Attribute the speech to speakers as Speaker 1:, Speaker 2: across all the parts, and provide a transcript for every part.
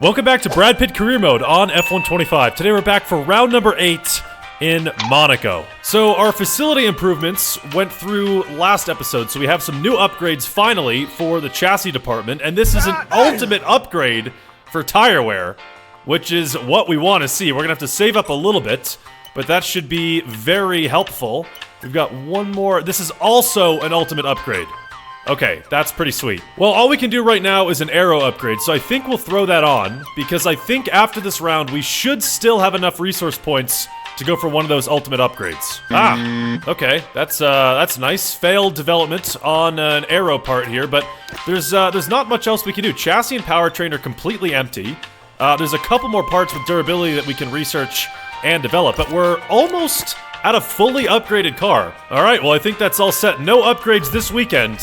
Speaker 1: Welcome back to Brad Pitt Career Mode on F125. Today we're back for round number 8 in Monaco. So our facility improvements went through last episode, so we have some new upgrades finally for the chassis department, and this is an ultimate upgrade for tire wear, which is what we want to see. We're gonna have to save up a little bit, but that should be very helpful. We've got one more. This is also an ultimate upgrade. Okay, that's pretty sweet. Well, all we can do right now is an aero upgrade, so I think we'll throw that on, because I think after this round, we should still have enough resource points to go for one of those ultimate upgrades. Okay, that's nice. Failed development on an aero part here, but there's not much else we can do. Chassis and powertrain are completely empty. There's a couple more parts with durability that we can research and develop, but we're almost at a fully upgraded car. All right, well, I think that's all set. No upgrades this weekend.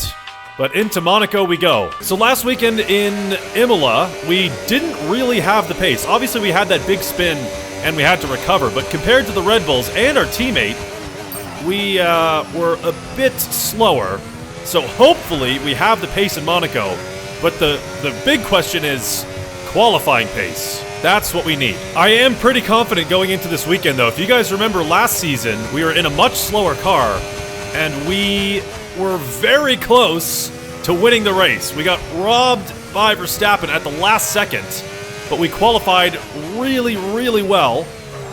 Speaker 1: But into Monaco we go. So last weekend in Imola, we didn't really have the pace. Obviously, we had that big spin and we had to recover, but compared to the Red Bulls and our teammate, we were a bit slower. So hopefully we have the pace in Monaco, but the big question is qualifying pace. That's what we need. I am pretty confident going into this weekend, though. If you guys remember last season, we were in a much slower car, and we were very close to winning the race. We got robbed by Verstappen at the last second, but we qualified really, really well,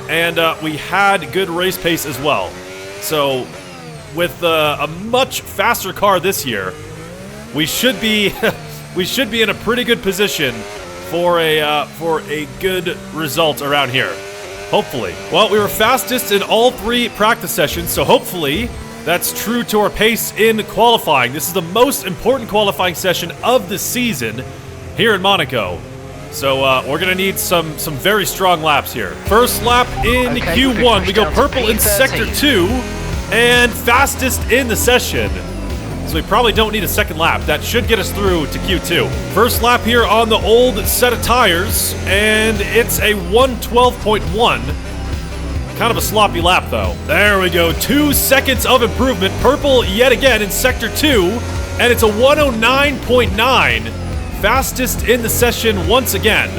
Speaker 1: and we had good race pace as well. So, with a much faster car this year, we should be we should be in a pretty good position for a good result around here. Hopefully. Well, we were fastest in all 3 practice sessions, so hopefully that's true to our pace in qualifying. This is the most important qualifying session of the season here in Monaco. So we're gonna need some very strong laps here. First lap in Q1, we go purple in sector 2 and fastest in the session. So we probably don't need a second lap. That should get us through to Q2. First lap here on the old set of tires, and it's a 112.1. Kind of a sloppy lap, though. There we go. 2 seconds of improvement. Purple yet again in sector 2, and it's a 109.9. Fastest in the session once again.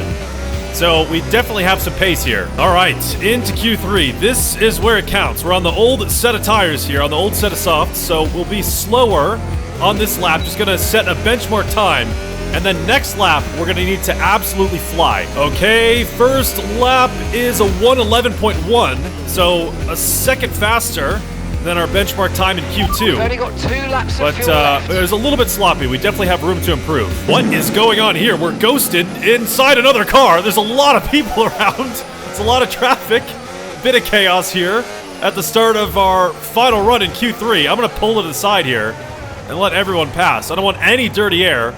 Speaker 1: So we definitely have some pace here. All right, into Q3. This is where it counts. We're on the old set of tires here, on the old set of softs, so we'll be slower on this lap. Just gonna set a benchmark time. And then next lap, we're gonna need to absolutely fly. Okay, first lap is a 111.1, so a second faster than our benchmark time in Q2.
Speaker 2: We've only got 2 laps of fuel left.
Speaker 1: It was a little bit sloppy. We definitely have room to improve. What is going on here? We're ghosted inside another car. There's a lot of people around. It's a lot of traffic. Bit of chaos here at the start of our final run in Q3. I'm gonna pull to the side here and let everyone pass. I don't want any dirty air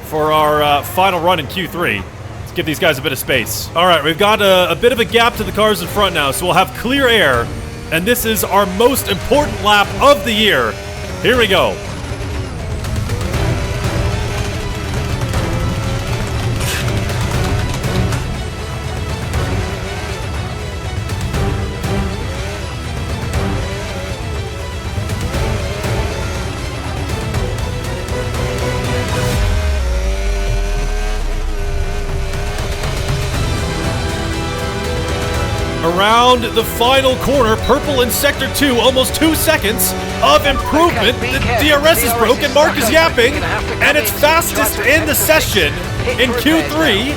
Speaker 1: for our final run in Q3. Let's give these guys a bit of space. All right, we've got a bit of a gap to the cars in front now, so we'll have clear air, and this is our most important lap of the year. Here we go. Around the final corner, purple in sector 2, almost 2 seconds of improvement. The DRS is broken, Mark is yapping, and it's fastest in the session in Q3,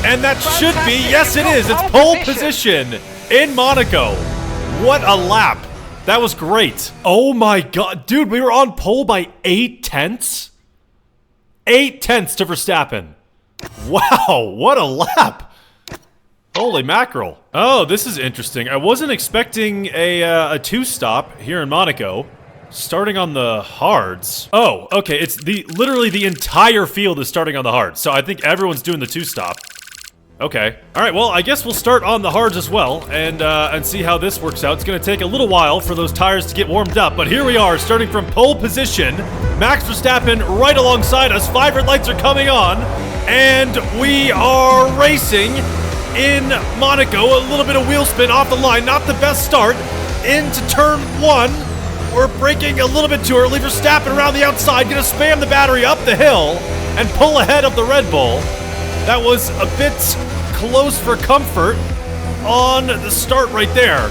Speaker 1: and that should be, yes it is, it's pole position in Monaco. What a lap. That was great. Oh my god, dude, we were on pole by 8 tenths? 8 tenths to Verstappen. Wow, what a lap. Holy mackerel. Oh, this is interesting. I wasn't expecting a 2-stop here in Monaco, starting on the hards. Oh, okay, it's literally the entire field is starting on the hards, so I think everyone's doing the 2-stop. Okay. All right, well, I guess we'll start on the hards as well, and see how this works out. It's gonna take a little while for those tires to get warmed up, but here we are, starting from pole position. Max Verstappen right alongside us. 5 red lights are coming on, and we are racing in Monaco. A little bit of wheel spin off the line, not the best start. Into turn 1, we're braking a little bit too early. Verstappen around the outside, gonna spam the battery up the hill and pull ahead of the Red Bull. That was a bit close for comfort on the start right there.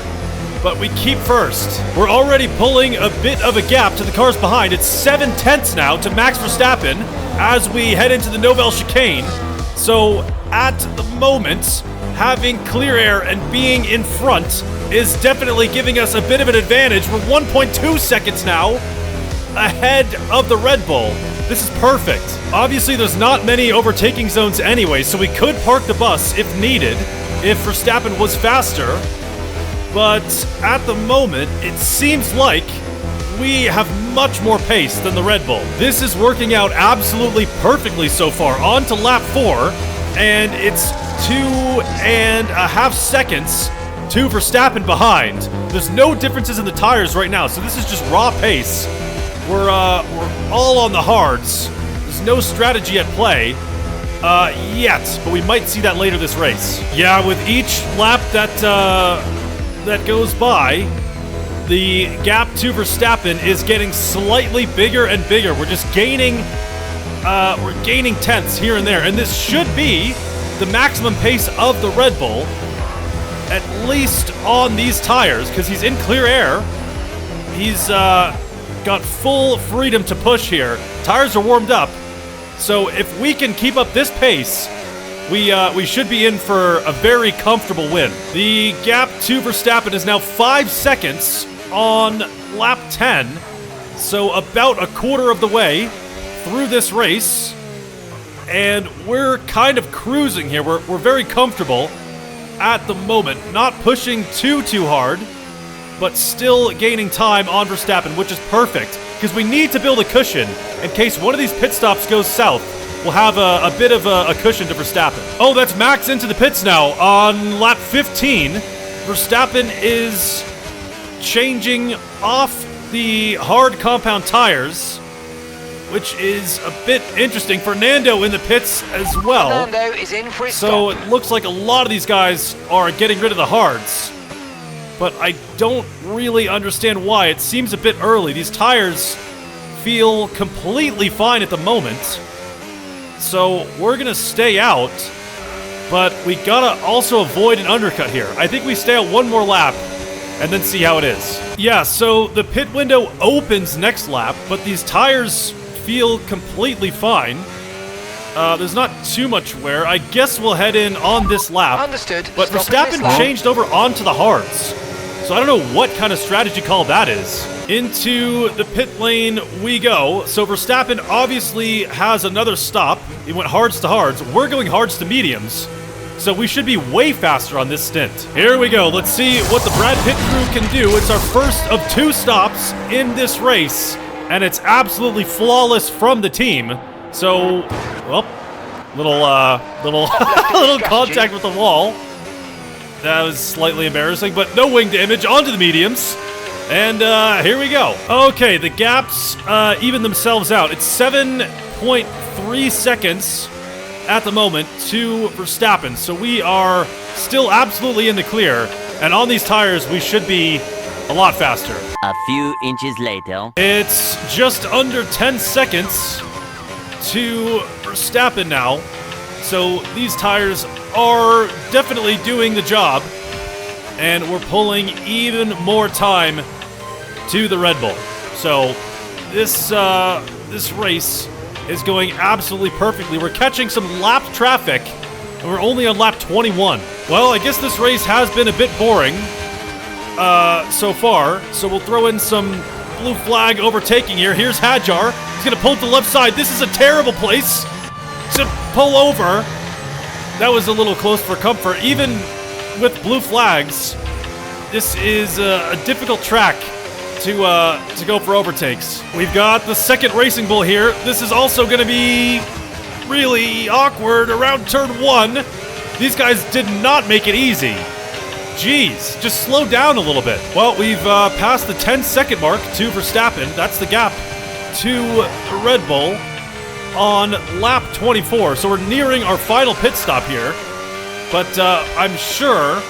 Speaker 1: But we keep first. We're already pulling a bit of a gap to the cars behind. It's 7/10 now to Max Verstappen as we head into the Nouvelle chicane. So at the moment, having clear air and being in front is definitely giving us a bit of an advantage. We're 1.2 seconds now ahead of the Red Bull. This is perfect. Obviously, there's not many overtaking zones anyway, so we could park the bus if needed, if Verstappen was faster. But at the moment, it seems like we have much more pace than the Red Bull. This is working out absolutely perfectly so far. On to lap 4, and it's 2.5 seconds to Verstappen behind. There's no differences in the tires right now, so this is just raw pace. We're all on the hards. There's no strategy at play yet, but we might see that later this race. Yeah, with each lap that goes by, the gap to Verstappen is getting slightly bigger and bigger. We're just gaining, we're gaining tenths here and there, and this should be the maximum pace of the Red Bull, at least on these tires, because he's in clear air. He's got full freedom to push here. Tires are warmed up, so if we can keep up this pace, we should be in for a very comfortable win. The gap to Verstappen is now 5 seconds on lap 10, so about a quarter of the way through this race, and we're kind of cruising here. We're very comfortable at the moment, not pushing too hard, but still gaining time on Verstappen, which is perfect, because we need to build a cushion in case one of these pit stops goes south. We'll have a bit of a cushion to Verstappen. Oh, that's Max into the pits now on lap 15. Verstappen is changing off the hard compound tires, which is a bit interesting. Fernando in the pits as well.
Speaker 2: Fernando is in for his
Speaker 1: So
Speaker 2: stop.
Speaker 1: it looks like a lot of these guys are getting rid of the hards, but I don't really understand why. It seems a bit early. These tires feel completely fine at the moment. So we're gonna stay out, but we gotta also avoid an undercut here. I think we stay out one more lap and then see how it is. Yeah, so the pit window opens next lap, but these tires feel completely fine. There's not too much wear. I guess we'll head in on this lap.
Speaker 2: Understood.
Speaker 1: But
Speaker 2: Stopping this
Speaker 1: Verstappen
Speaker 2: lap.
Speaker 1: changed over onto the hards. So I don't know what kind of strategy call that is. Into the pit lane we go. So Verstappen obviously has another stop. He went hards to hards. We're going hards to mediums. So we should be way faster on this stint. Here we go. Let's see what the Brad Pitt crew can do. It's our first of 2 stops in this race, and it's absolutely flawless from the team. So, well, little contact with the wall. That was slightly embarrassing, but no wing damage. Onto the mediums. And here we go. Okay, the gaps even themselves out. It's 7.3 seconds at the moment to Verstappen. So we are still absolutely in the clear. And on these tires, we should be a lot faster.
Speaker 3: A few inches later.
Speaker 1: It's just under 10 seconds to Verstappen now. So these tires are definitely doing the job. And we're pulling even more time to the Red Bull. So this race is going absolutely perfectly. We're catching some lap traffic, and we're only on lap 21. Well, I guess this race has been a bit boring so far, so we'll throw in some blue flag overtaking here. Here's Hadjar. He's going to pull to the left side. This is a terrible place to pull over. That was a little close for comfort. Even with blue flags, this is a difficult track to go for overtakes. We've got the second Racing Bull here. This is also going to be really awkward around turn 1. These guys did not make it easy. Jeez, just slow down a little bit. Well, we've passed the 10-second mark to Verstappen. That's the gap to the Red Bull on lap 24. So we're nearing our final pit stop here. But I'm sure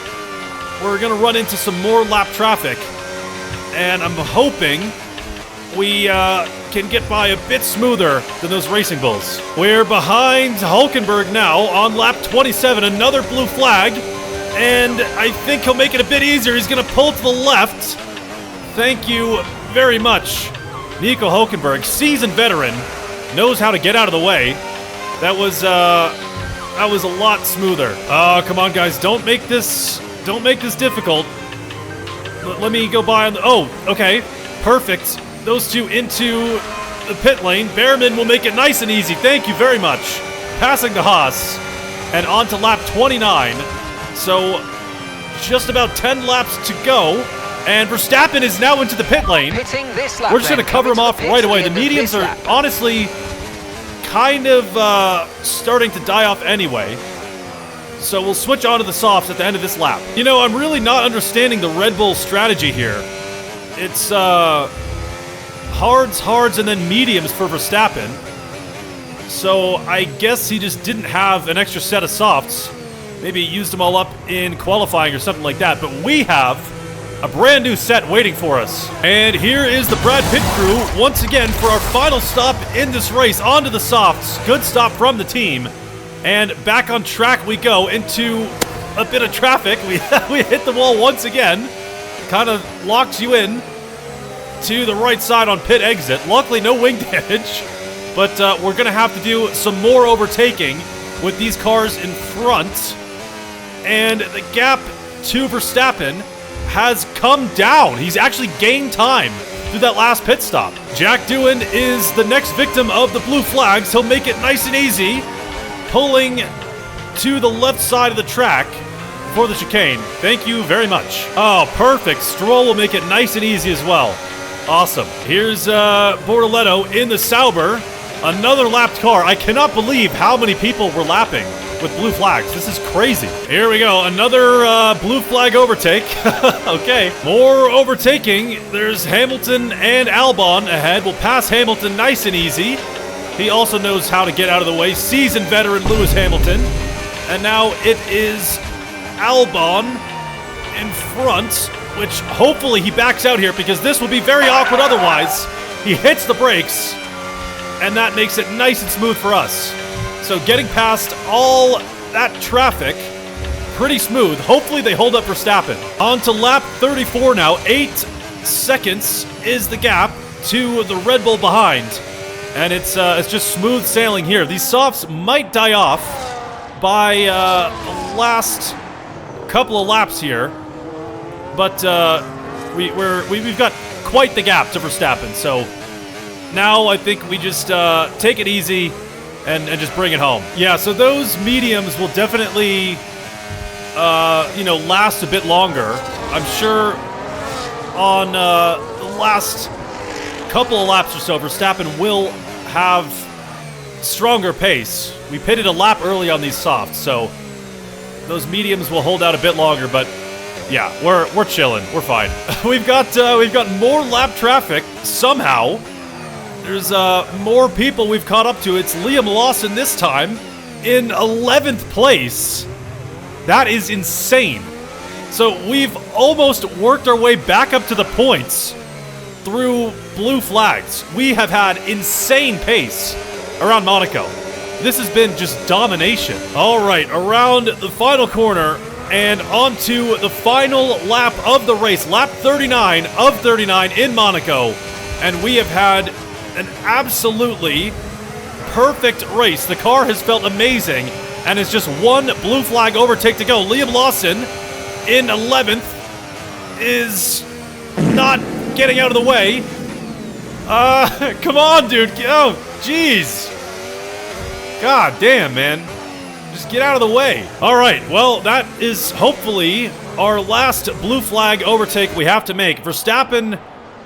Speaker 1: we're going to run into some more lap traffic. And I'm hoping we can get by a bit smoother than those Racing Bulls. We're behind Hulkenberg now on lap 27, another blue flag, and I think he'll make it a bit easier. He's going to pull to the left. Thank you very much, Nico Hulkenberg, seasoned veteran, knows how to get out of the way. That was a lot smoother. Come on, guys, don't make this difficult. Let me go by on the... Oh, okay, perfect. Those two into the pit lane. Behrman will make it nice and easy. Thank you very much. Passing the Haas and on to lap 29. So just about 10 laps to go. And Verstappen is now into the pit lane.
Speaker 2: This lap,
Speaker 1: we're just going to cover him off right away. The mediums are honestly kind of starting to die off anyway. So we'll switch on to the softs at the end of this lap. You know, I'm really not understanding the Red Bull strategy here. It's hards, and then mediums for Verstappen. So I guess he just didn't have an extra set of softs. Maybe he used them all up in qualifying or something like that. But we have a brand new set waiting for us. And here is the Brad Pitt crew once again for our final stop in this race. Onto the softs. Good stop from the team. And back on track we go into a bit of traffic. We hit the wall once again. Kind of locks you in to the right side on pit exit. Luckily, no wing damage. But we're going to have to do some more overtaking with these cars in front. And the gap to Verstappen has come down. He's actually gained time through that last pit stop. Jack Doohan is the next victim of the blue flags. He'll make it nice and easy, pulling to the left side of the track for the chicane. Thank you very much. Oh, perfect. Stroll will make it nice and easy as well. Awesome. Here's Bortoletto in the Sauber. Another lapped car. I cannot believe how many people were lapping with blue flags. This is crazy. Here we go. Another blue flag overtake. Okay. More overtaking. There's Hamilton and Albon ahead. We'll pass Hamilton nice and easy. He also knows how to get out of the way. Seasoned veteran Lewis Hamilton. And now it is Albon in front, which hopefully he backs out here because this will be very awkward otherwise. He hits the brakes, and that makes it nice and smooth for us. So getting past all that traffic, pretty smooth. Hopefully they hold up Verstappen. On to lap 34 now. 8 seconds is the gap to the Red Bull behind. And it's just smooth sailing here. These softs might die off by the last couple of laps here. But we've got quite the gap to Verstappen. So now I think we just take it easy and just bring it home. Yeah, so those mediums will definitely, last a bit longer. I'm sure on the last couple of laps or so, Verstappen will have stronger pace. We pitted a lap early on these softs, so those mediums will hold out a bit longer, but yeah, we're chilling. We're fine. We've got more lap traffic somehow. There's more people we've caught up to. It's Liam Lawson this time in 11th place. That is insane. So we've almost worked our way back up to the points through blue flags. We have had insane pace around Monaco. This has been just domination. All right, around the final corner and onto the final lap of the race. Lap 39 of 39 in Monaco. And we have had an absolutely perfect race. The car has felt amazing, and it's just one blue flag overtake to go. Liam Lawson in 11th is not getting out of the way. Come on, dude. Oh, jeez. God damn, man. Just get out of the way. All right, well, that is hopefully our last blue flag overtake we have to make. Verstappen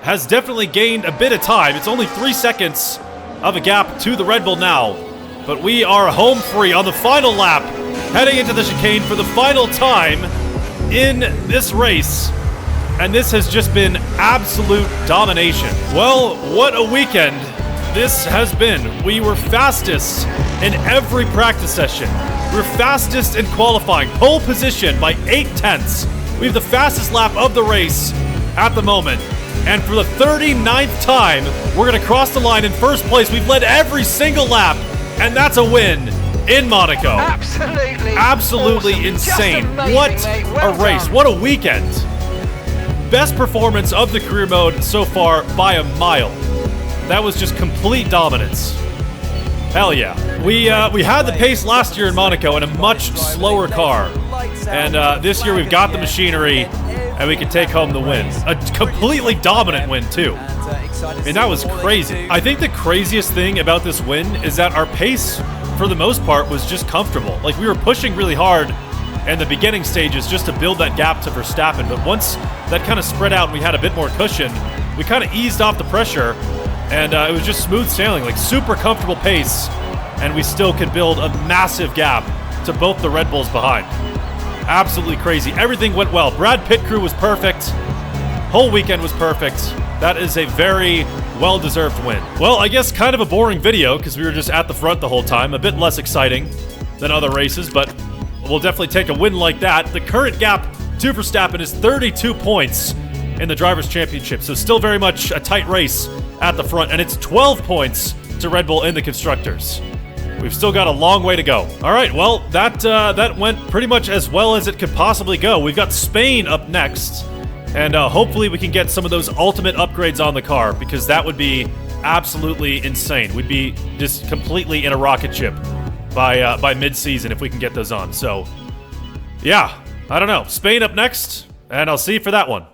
Speaker 1: has definitely gained a bit of time. It's only 3 seconds of a gap to the Red Bull now. But we are home free on the final lap, heading into the chicane for the final time in this race. And this has just been absolute domination. Well, what a weekend this has been. We were fastest in every practice session. We were fastest in qualifying. Pole position by 8 tenths. We have the fastest lap of the race at the moment. And for the 39th time, we're going to cross the line in first place. We've led every single lap, and that's a win in Monaco. Absolutely awesome. Insane. Amazing, what a race. Done. What a weekend. Best performance of the career mode so far by a mile. That was just complete dominance. Hell yeah. We had the pace last year in Monaco in a much slower car. And this year we've got the machinery and we can take home the win. A completely dominant win too. I mean, that was crazy. I think the craziest thing about this win is that our pace, for the most part, was just comfortable. Like, we were pushing really hard in the beginning stages just to build that gap to Verstappen. But once that kind of spread out and we had a bit more cushion, we kind of eased off the pressure. And it was just smooth sailing, like super comfortable pace, and we still could build a massive gap to both the Red Bulls behind. Absolutely crazy. Everything went well. Brad Pitt crew was perfect. Whole weekend was perfect. That is a very well-deserved win. Well, I guess kind of a boring video because we were just at the front the whole time. A bit less exciting than other races, but we'll definitely take a win like that. The current gap to Verstappen is 32 points in the Drivers' Championship, so still very much a tight race at the front, and it's 12 points to Red Bull in the Constructors. We've still got a long way to go. All right, well, that went pretty much as well as it could possibly go. We've got Spain up next, and hopefully we can get some of those ultimate upgrades on the car, because that would be absolutely insane. We'd be just completely in a rocket ship by mid-season if we can get those on. So, yeah, I don't know. Spain up next, and I'll see you for that one.